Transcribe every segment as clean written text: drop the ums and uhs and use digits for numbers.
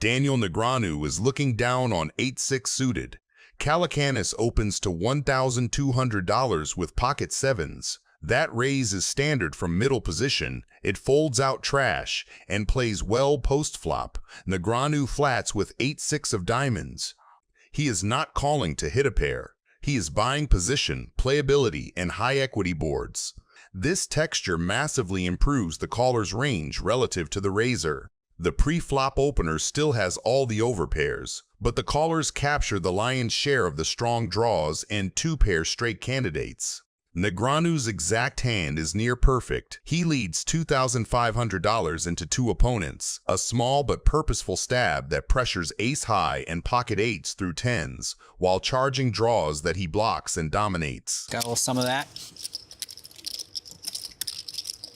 Daniel Negreanu is looking down on 8-6 suited. Calacanis opens to $1,200 with pocket sevens. That raise is standard from middle position. It folds out trash and plays well post-flop. Negreanu flats with 8-6 of diamonds. He is not calling to hit a pair. He is buying position, playability, and high equity boards. This texture massively improves the caller's range relative to the raiser. The pre-flop opener still has all the overpairs, but the callers capture the lion's share of the strong draws and two-pair straight candidates. Negreanu's exact hand is near perfect. He leads $2,500 into two opponents, a small but purposeful stab that pressures ace-high and pocket eights through tens, while charging draws that he blocks and dominates. Got a little some of that.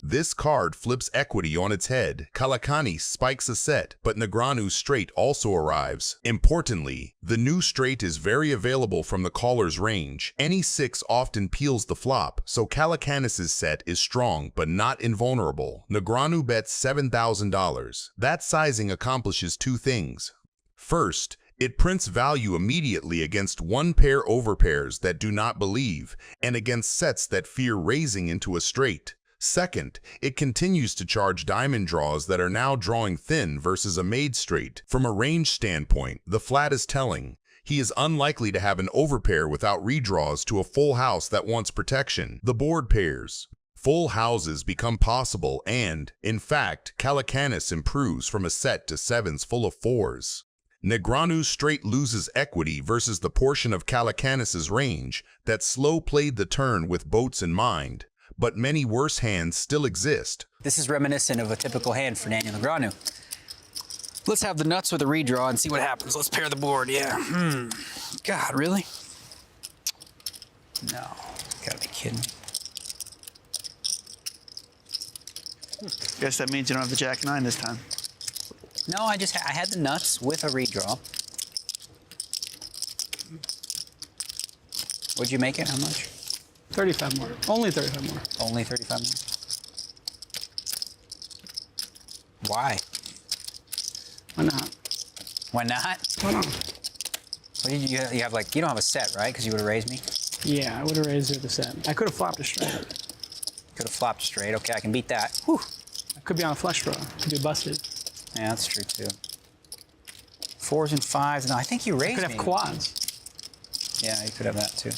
This card flips equity on its head. Calacanis spikes a set, but Negreanu's straight also arrives. Importantly, the new straight is very available from the caller's range. Any six often peels the flop, so Calacanis' set is strong but not invulnerable. Negreanu bets $7,000. That sizing accomplishes two things. First, it prints value immediately against one-pair overpairs that do not believe, and against sets that fear raising into a straight. Second, it continues to charge diamond draws that are now drawing thin versus a made straight. From a range standpoint, the flat is telling. He is unlikely to have an overpair without redraws to a full house that wants protection. The board pairs. Full houses become possible and, in fact, Calacanis improves from a set to sevens full of fours. Negreanu's straight loses equity versus the portion of Calacanis' range that slow-played the turn with boats in mind. But many worse hands still exist. This is reminiscent of a typical hand for Daniel Negreanu. Let's have the nuts with a redraw and see what happens. Let's pair the board, yeah. God, really? No, gotta be kidding me. Guess that means you don't have the Jack-9 this time. No, I had the nuts with a redraw. What'd you make it? How much? 35 more. Only 35 more. Only 35 more. Why? Why not? Why not? Why not? What did you have? Like, you don't have a set, right? Because you would have raised me. Yeah, I would have raised it the set. I could have flopped a straight. Could have flopped straight. Okay, I can beat that. Whew. I could be on a flush draw. Could be busted. Yeah, that's true too. Fours and fives. No, I think you raised me. Could have quads. Yeah, you could have that too.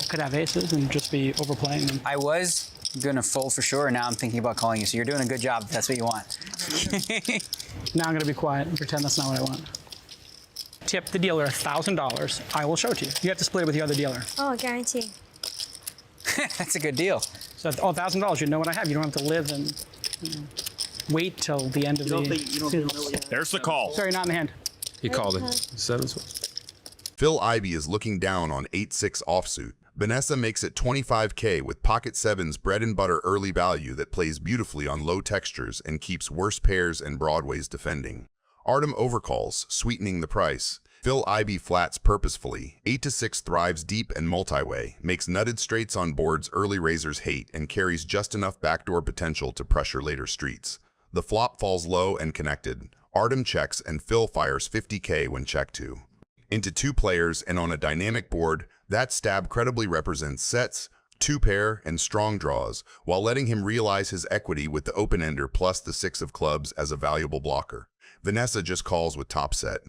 Could have aces and just be overplaying them. I was gonna fold for sure, and now I'm thinking about calling you. So you're doing a good job if that's what you want. Now I'm gonna be quiet and pretend that's not what I want. Tip the dealer $1,000. I will show it to you. You have to split it with the other dealer. Oh, guarantee. That's a good deal. So $1,000, you know what I have. You don't have to live and wait till the end of the. There's the call. Sorry, not in the hand. He called it. Sevens. Phil Ivey is looking down on 8-6 offsuit. Vanessa makes it $25K with pocket sevens bread and butter early value that plays beautifully on low textures and keeps worse pairs and broadways defending. Artem overcalls, sweetening the price. Phil Ivey flats purposefully. 8-6 thrives deep and multi-way, makes nutted straights on boards early raisers hate, and carries just enough backdoor potential to pressure later streets. The flop falls low and connected. Artem checks and Phil fires 50K when checked to. Into two players and on a dynamic board, that stab credibly represents sets, two pair, and strong draws, while letting him realize his equity with the open-ender plus the six of clubs as a valuable blocker. Vanessa just calls with top set.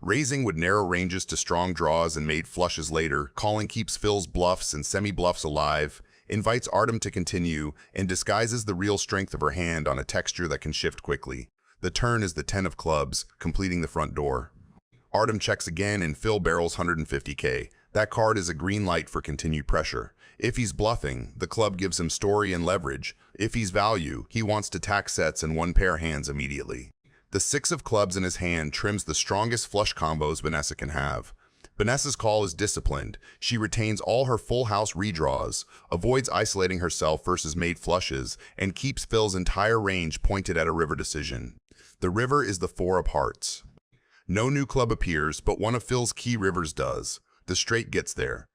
Raising with narrow ranges to strong draws and made flushes later, calling keeps Phil's bluffs and semi-bluffs alive, invites Artem to continue, and disguises the real strength of her hand on a texture that can shift quickly. The turn is the 10 of clubs, completing the front door. Artem checks again and Phil barrels 150K. That card is a green light for continued pressure. If he's bluffing, the club gives him story and leverage. If he's value, he wants to tack sets and one pair hands immediately. The six of clubs in his hand trims the strongest flush combos Vanessa can have. Vanessa's call is disciplined. She retains all her full house redraws, avoids isolating herself versus made flushes, and keeps Phil's entire range pointed at a river decision. The river is the 4 of hearts. No new club appears, but one of Phil's key rivers does. The straight gets there.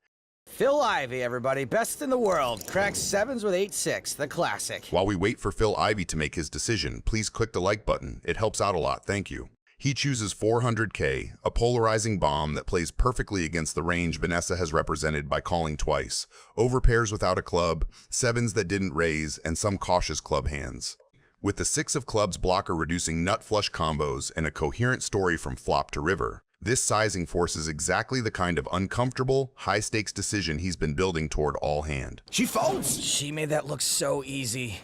Phil Ivey, everybody. Best in the world. Cracks 7s with 8-6, the classic. While we wait for Phil Ivey to make his decision, please click the like button. It helps out a lot, thank you. He chooses 400K, a polarizing bomb that plays perfectly against the range Vanessa has represented by calling twice, overpairs without a club, 7s that didn't raise, and some cautious club hands. With the 6 of clubs blocker reducing nut flush combos and a coherent story from flop to river, this sizing forces exactly the kind of uncomfortable, high-stakes decision he's been building toward all hand. She folds! She made that look so easy.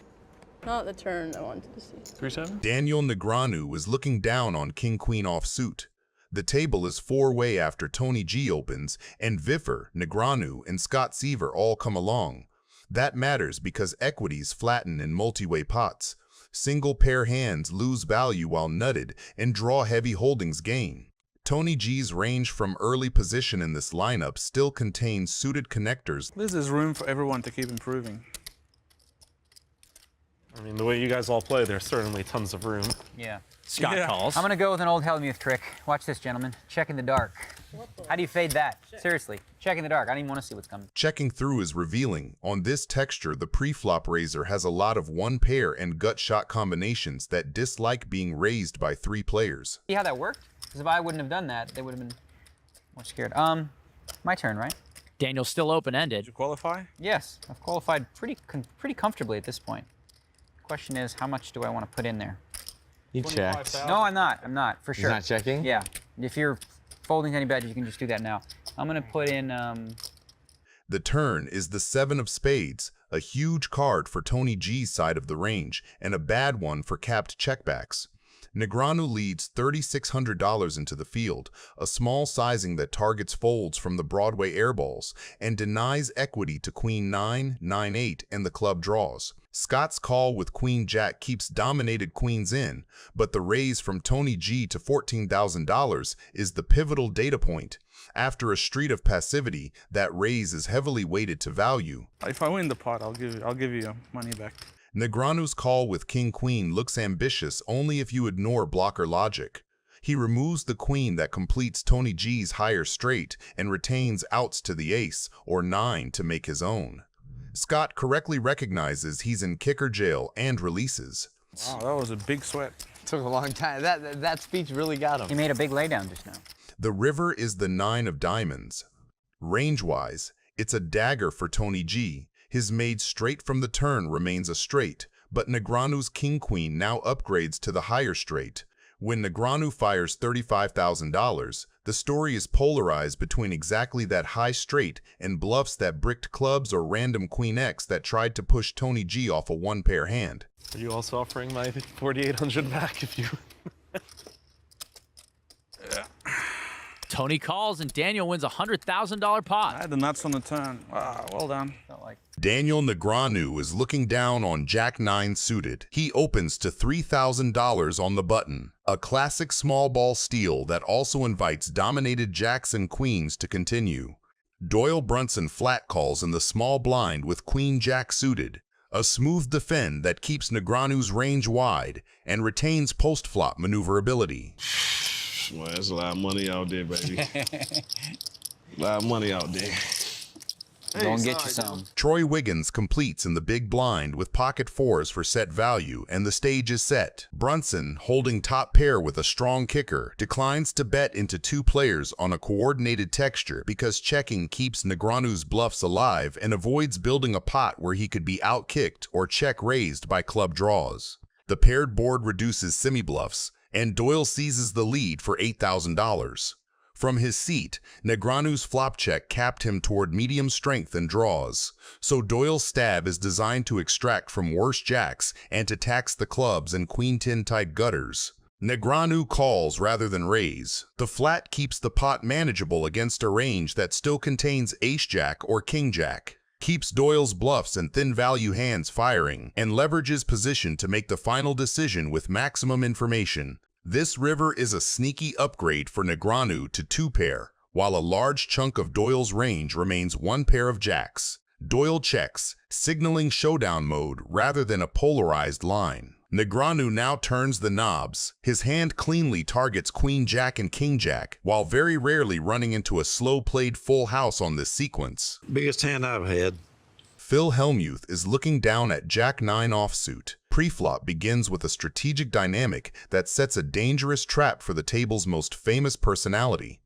Not the turn I wanted to see. 3-7? Daniel Negreanu is looking down on King-Queen offsuit. The table is four-way after Tony G opens, and Viffer, Negreanu, and Scott Seaver all come along. That matters because equities flatten in multi-way pots. Single pair hands lose value while nutted, and draw heavy holdings gain. Tony G's range from early position in this lineup still contains suited connectors. This is room for everyone to keep improving. I mean, the way you guys all play, there's certainly tons of room. Yeah. Scott Yeah. calls. I'm gonna go with an old Hellmuth trick. Watch this, gentlemen. Check in the dark. How do you fade that? Seriously, check in the dark. I don't even want to see what's coming. Checking through is revealing. On this texture, the pre-flop raiser has a lot of one pair and gut shot combinations that dislike being raised by 3 players. See how that worked? Because if I wouldn't have done that, they would have been more scared. My turn, right? Daniel's still open-ended. Did you qualify? Yes, I've qualified pretty comfortably at this point. Question is, how much do I want to put in there? You checked. No, I'm not. I'm not, for sure. He's not checking? Yeah. If you're folding any bet, you can just do that now. I'm going to put in, The turn is the 7 of spades, a huge card for Tony G's side of the range, and a bad one for capped checkbacks. Negreanu leads $3,600 into the field, a small sizing that targets folds from the Broadway airballs, and denies equity to Queen 9, 9-8, and the club draws. Scott's call with Queen Jack keeps dominated queens in, but the raise from Tony G to $14,000 is the pivotal data point. After a street of passivity, that raise is heavily weighted to value. If I win the pot, I'll give you your money back. Negreanu's call with King-Queen looks ambitious only if you ignore blocker logic. He removes the queen that completes Tony G's higher straight and retains outs to the ace or 9 to make his own. Scott correctly recognizes he's in kicker jail and releases. Wow, that was a big sweat. Took a long time. That speech really got him. he made a big laydown just now. The river is the 9 of diamonds. Range-wise, it's a dagger for Tony G. His made straight from the turn remains a straight, but Negreanu's King-Queen now upgrades to the higher straight. When Negreanu fires $35,000, the story is polarized between exactly that high straight and bluffs that bricked clubs or random Queen X that tried to push Tony G off a one-pair hand. Are you also offering my 4,800 back if you... Tony calls and Daniel wins a $100,000 pot. I had the nuts on the turn. Wow, well done. Felt like Daniel Negreanu is looking down on Jack 9 suited. He opens to $3,000 on the button, a classic small ball steal that also invites dominated jacks and queens to continue. Doyle Brunson flat calls in the small blind with Queen Jack suited, a smooth defend that keeps Negreanu's range wide and retains post-flop maneuverability. Well, there's a lot of money out there, baby. A lot of money out there. Go and get you some. Troy Wiggins completes in the big blind with pocket 4s for set value, and the stage is set. Brunson, holding top pair with a strong kicker, declines to bet into 2 players on a coordinated texture because checking keeps Negreanu's bluffs alive and avoids building a pot where he could be outkicked or check raised by club draws. The paired board reduces semi-bluffs, and Doyle seizes the lead for $8,000. From his seat, Negreanu's flop check capped him toward medium strength and draws, so Doyle's stab is designed to extract from worse jacks and to tax the clubs and queen-10 tight gutters. Negreanu calls rather than raise. The flat keeps the pot manageable against a range that still contains ace-jack or king-jack, keeps Doyle's bluffs and thin value hands firing, and leverages position to make the final decision with maximum information. This river is a sneaky upgrade for Negreanu to 2-pair, while a large chunk of Doyle's range remains 1 pair of jacks. Doyle checks, signaling showdown mode rather than a polarized line. Negreanu now turns the knobs. His hand cleanly targets Queen Jack and King Jack, while very rarely running into a slow-played full house on this sequence. Biggest hand I've had. Phil Hellmuth is looking down at Jack 9 offsuit. Preflop begins with a strategic dynamic that sets a dangerous trap for the table's most famous personality.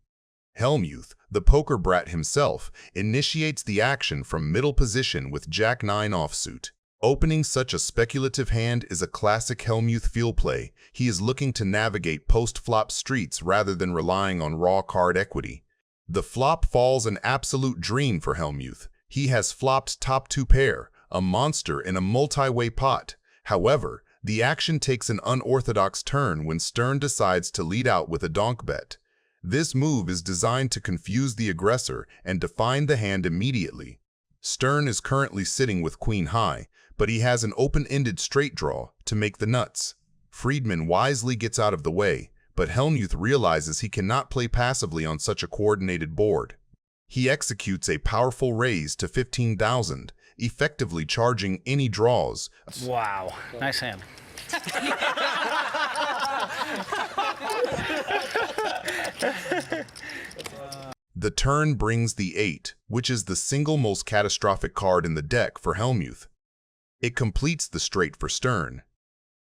Hellmuth, the poker brat himself, initiates the action from middle position with Jack 9 offsuit. Opening such a speculative hand is a classic Hellmuth field play. He is looking to navigate post-flop streets rather than relying on raw card equity. The flop falls an absolute dream for Hellmuth. He has flopped top 2 pair, a monster in a multi-way pot. However, the action takes an unorthodox turn when Stern decides to lead out with a donk bet. This move is designed to confuse the aggressor and define the hand immediately. Stern is currently sitting with Queen High, but he has an open-ended straight draw to make the nuts. Friedman wisely gets out of the way, but Hellmuth realizes he cannot play passively on such a coordinated board. He executes a powerful raise to 15,000, effectively charging any draws. Wow. Nice hand. The turn brings the 8, which is the single most catastrophic card in the deck for Hellmuth. It completes the straight for Stern.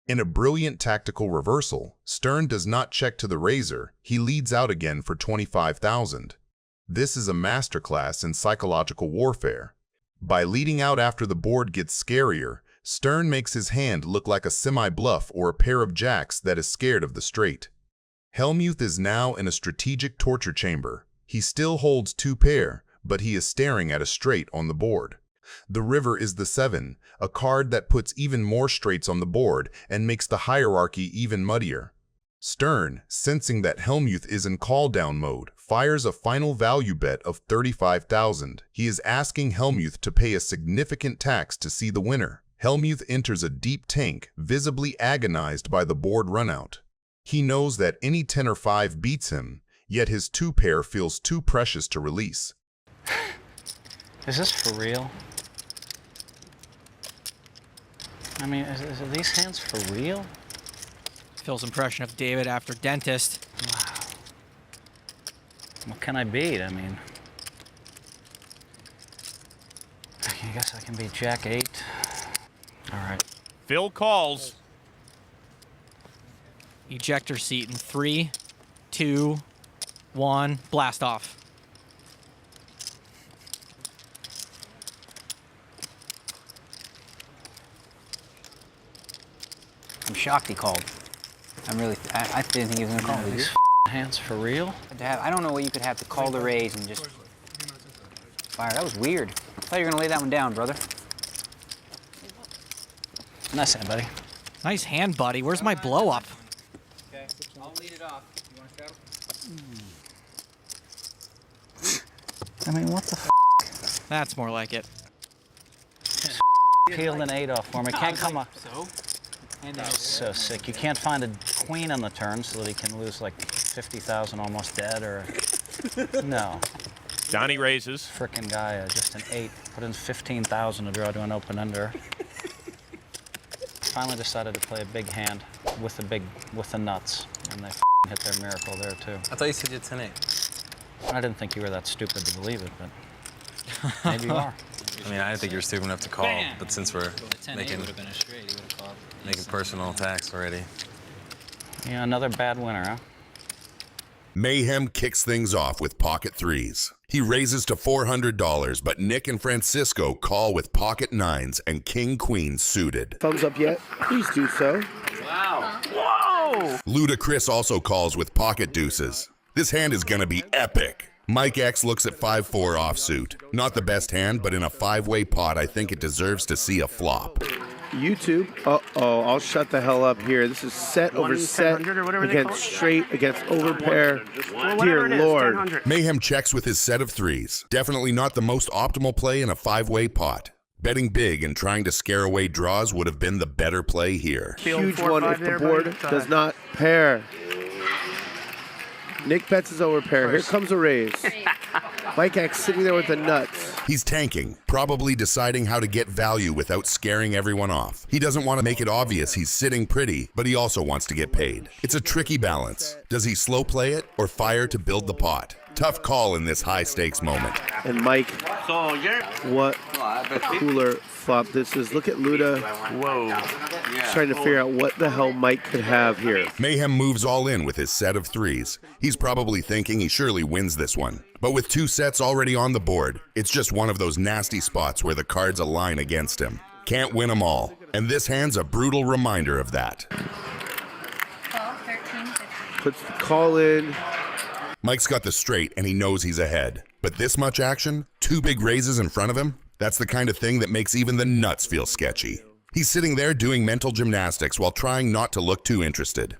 In a brilliant tactical reversal, Stern does not check to the razor. He leads out again for 25,000. This is a masterclass in psychological warfare. By leading out after the board gets scarier, Stern makes his hand look like a semi-bluff or a pair of jacks that is scared of the straight. Hellmuth is now in a strategic torture chamber. He still holds 2 pair, but he is staring at a straight on the board. The river is the 7, a card that puts even more straights on the board and makes the hierarchy even muddier. Stern, sensing that Hellmuth is in call-down mode, fires a final value bet of 35,000. He is asking Hellmuth to pay a significant tax to see the winner. Hellmuth enters a deep tank, visibly agonized by the board runout. He knows that any 10 or 5 beats him, yet his 2 pair feels too precious to release. Is this for real? I mean, are these hands for real? Phil's impression of David after dentist. Wow. What can I beat? I mean, I guess I can beat Jack 8. All right. Phil calls. Ejector seat in 3, 2, 1, blast off. I'm shocked he called. I didn't think he was going to call these. Hands for real? I don't know what you could have to call the raise and just fire. That was weird. I thought you were going to lay that one down, brother. Nice hand, buddy. Nice hand, buddy. Where's my blow up? Okay, I'll lead it off. You want to go? I mean, what the f? That's more like it. Peeled an 8 off for me. Can't come up. So? So sick. You can't find a queen on the turn so that he can lose like 50,000 almost dead or... No. Johnny raises. Frickin' guy, just an 8. Put in 15,000 to draw to an open ender. Finally decided to play a big hand with the nuts, and they hit their miracle there too. I thought you said you had 10-8. I didn't think you were that stupid to believe it, but maybe you are. I mean, I didn't think you were stupid enough to call, but since we're making personal attacks already. Yeah, another bad winner, huh? Mayhem kicks things off with pocket 3s. He raises to $400, but Nick and Francisco call with pocket 9s and king-queen suited. Thumbs up yet? Please do so. Wow. Whoa! Ludacris also calls with pocket deuces. This hand is gonna be epic. Mike X looks at 5-4 offsuit. Not the best hand, but in a 5-way pot, I think it deserves to see a flop. YouTube. Uh-oh, I'll shut the hell up here. This is set over set against straight, against overpair. Dear Lord. Mayhem checks with his set of 3s. Definitely not the most optimal play in a 5-way pot. Betting big and trying to scare away draws would have been the better play here. Huge one if the board does not pair. Nick bets his overpair. Here comes a raise. Mike X sitting there with the nuts. He's tanking, probably deciding how to get value without scaring everyone off. He doesn't want to make it obvious he's sitting pretty, but he also wants to get paid. It's a tricky balance. Does he slow play it or fire to build the pot? Tough call in this high-stakes moment. And Mike, what a cooler flop this is. Look at Luda. Whoa. Trying to figure out what the hell Mike could have here. Mayhem moves all in with his set of threes. He's probably thinking he surely wins this one. But with 2 sets already on the board, it's just one of those nasty spots where the cards align against him. Can't win them all. And this hand's a brutal reminder of that. 12, 13, 15. Puts the call in. Mike's got the straight and he knows he's ahead. But this much action, 2 big raises in front of him, that's the kind of thing that makes even the nuts feel sketchy. He's sitting there doing mental gymnastics while trying not to look too interested.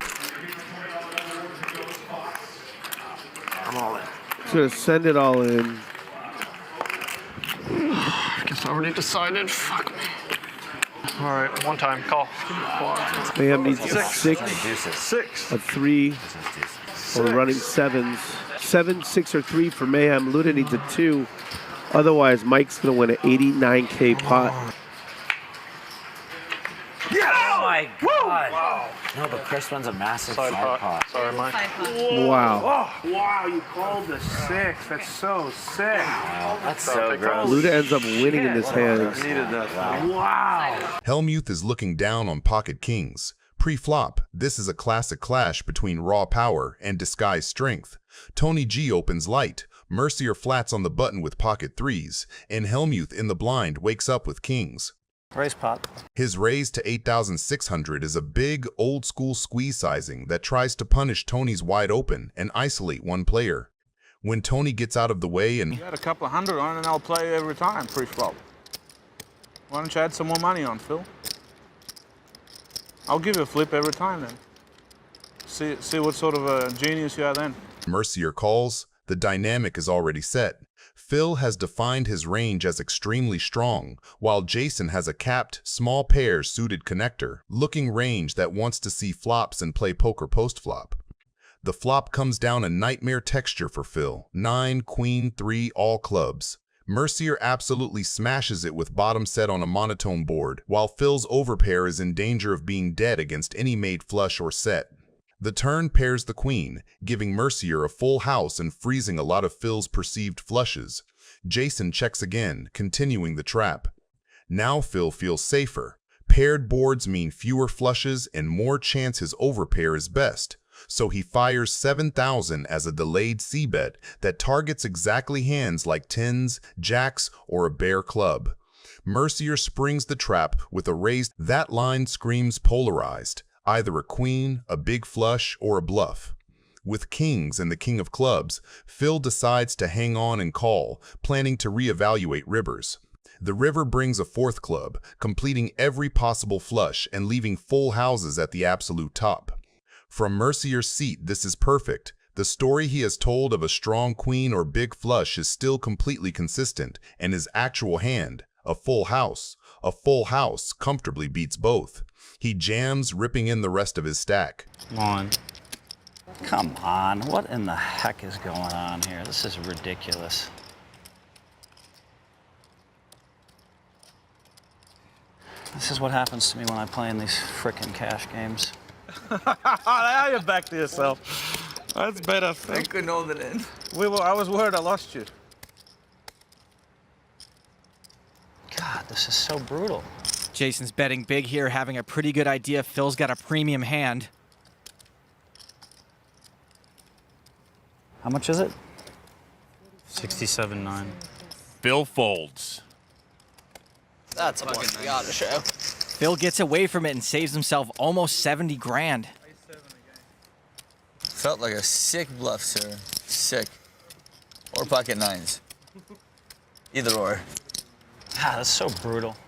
I'm all in. He's gonna send it all in. I guess I already decided. Fuck me. All right, one time, call. Mayhem needs a 6, 6. a 3, or running 7s. 7, 6, or 3 for Mayhem. Luda needs a 2. Otherwise, Mike's gonna win an 89K pot. Oh my God. Wow. No, but Chris runs a massive side pot. Sorry, Mike. Wow. Oh, wow, you called the 6. That's so sick. Wow, that's so gross. Luda ends up winning in this hand. Needed that. Wow. Hellmuth is looking down on pocket kings. Pre-flop, this is a classic clash between raw power and disguised strength. Tony G opens light, Mercier flats on the button with pocket 3s, and Hellmuth in the blind wakes up with kings. Raise pot. His raise to 8,600 is a big, old-school squeeze sizing that tries to punish Tony's wide open and isolate one player. When Tony gets out of the way and... You got a couple of hundred on and I'll play every time pre-flop. Why don't you add some more money on, Phil? I'll give you a flip every time then. See what sort of a genius you are then. Mercier calls, the dynamic is already set. Phil has defined his range as extremely strong, while Jason has a capped, small pair suited connector, looking range that wants to see flops and play poker post-flop. The flop comes down a nightmare texture for Phil, 9, queen, 3, all clubs. Mercier absolutely smashes it with bottom set on a monotone board, while Phil's overpair is in danger of being dead against any made flush or set. The turn pairs the queen, giving Mercier a full house and freezing a lot of Phil's perceived flushes. Jason checks again, continuing the trap. Now Phil feels safer. Paired boards mean fewer flushes and more chance his overpair is best. So he fires 7,000 as a delayed c-bet that targets exactly hands like 10s, jacks, or a bare club. Mercier springs the trap with a raise. That line screams polarized. Either a queen, a big flush, or a bluff. With kings and the king of clubs, Phil decides to hang on and call, planning to reevaluate rivers. The river brings a 4th club, completing every possible flush and leaving full houses at the absolute top. From Mercier's seat, this is perfect. The story he has told of a strong queen or big flush is still completely consistent, and his actual hand, a full house, comfortably beats both. He jams, ripping in the rest of his stack. Come on, what in the heck is going on here? This is ridiculous. This is what happens to me when I play in these frickin' cash games. Now you're back to yourself. That's better. I couldn't hold it in. I was worried I lost you. God, this is so brutal. Jason's betting big here, having a pretty good idea Phil's got a premium hand. How much is it? 67.9. Phil folds. That's a one we ought to show. Phil gets away from it and saves himself almost 70 grand. Felt like a sick bluff, sir. Sick. Or pocket 9s. Either or. God, that's so brutal.